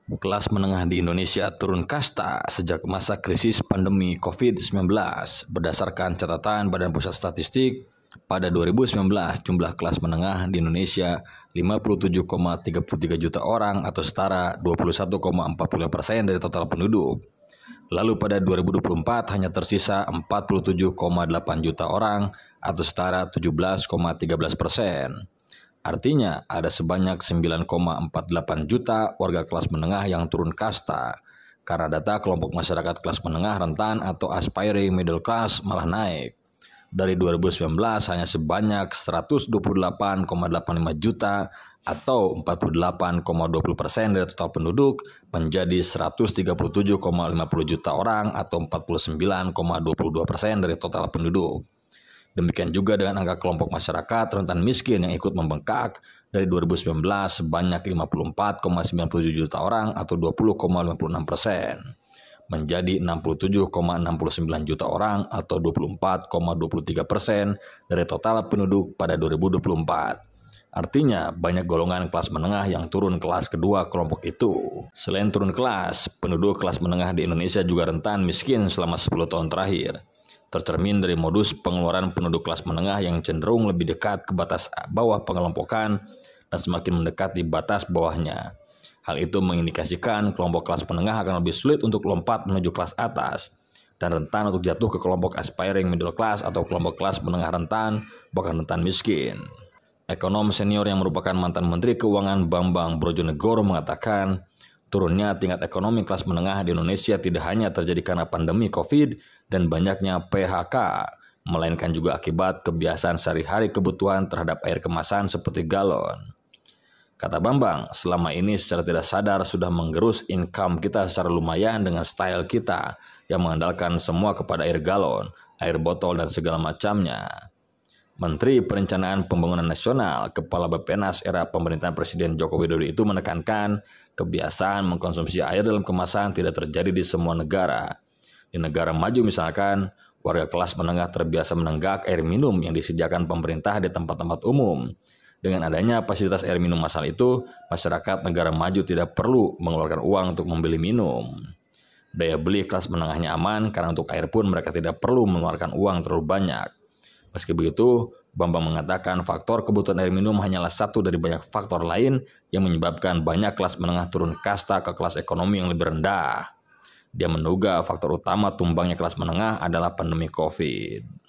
Kelas menengah di Indonesia turun kasta sejak masa krisis pandemi COVID-19. Berdasarkan catatan Badan Pusat Statistik, pada 2019 jumlah kelas menengah di Indonesia 57,33 juta orang atau setara 21,45% dari total penduduk. Lalu pada 2024 hanya tersisa 47,8 juta orang atau setara 17,13%. Artinya ada sebanyak 9,48 juta warga kelas menengah yang turun kasta, karena data kelompok masyarakat kelas menengah rentan atau aspiring middle class malah naik. Dari 2019 hanya sebanyak 128,85 juta atau 48,20% dari total penduduk menjadi 137,50 juta orang atau 49,22% dari total penduduk. Demikian juga dengan angka kelompok masyarakat rentan miskin yang ikut membengkak dari 2019 sebanyak 54,97 juta orang atau 20,56% menjadi 67,69 juta orang atau 24,23% dari total penduduk pada 2024. Artinya banyak golongan kelas menengah yang turun kelas kedua kelompok itu. Selain turun kelas, penduduk kelas menengah di Indonesia juga rentan miskin selama 10 tahun terakhir. Tercermin dari modus pengeluaran penduduk kelas menengah yang cenderung lebih dekat ke batas bawah pengelompokan dan semakin mendekat di batas bawahnya. Hal itu mengindikasikan kelompok kelas menengah akan lebih sulit untuk lompat menuju kelas atas dan rentan untuk jatuh ke kelompok aspiring middle class atau kelompok kelas menengah rentan, bahkan rentan miskin. Ekonom senior yang merupakan mantan Menteri Keuangan Bambang Brojonegoro mengatakan, turunnya tingkat ekonomi kelas menengah di Indonesia tidak hanya terjadi karena pandemi COVID dan banyaknya PHK, melainkan juga akibat kebiasaan sehari-hari kebutuhan terhadap air kemasan seperti galon. Kata Bambang, selama ini secara tidak sadar sudah menggerus income kita secara lumayan dengan style kita yang mengandalkan semua kepada air galon, air botol, dan segala macamnya. Menteri Perencanaan Pembangunan Nasional, Kepala Bappenas era pemerintahan Presiden Joko Widodo itu menekankan kebiasaan mengkonsumsi air dalam kemasan tidak terjadi di semua negara. Di negara maju misalkan, warga kelas menengah terbiasa menenggak air minum yang disediakan pemerintah di tempat-tempat umum. Dengan adanya fasilitas air minum massal itu, masyarakat negara maju tidak perlu mengeluarkan uang untuk membeli minum. Daya beli kelas menengahnya aman karena untuk air pun mereka tidak perlu mengeluarkan uang terlalu banyak. Meski begitu, Bambang mengatakan faktor kebutuhan air minum hanyalah satu dari banyak faktor lain yang menyebabkan banyak kelas menengah turun kasta ke kelas ekonomi yang lebih rendah. Dia menduga faktor utama tumbangnya kelas menengah adalah pandemi COVID.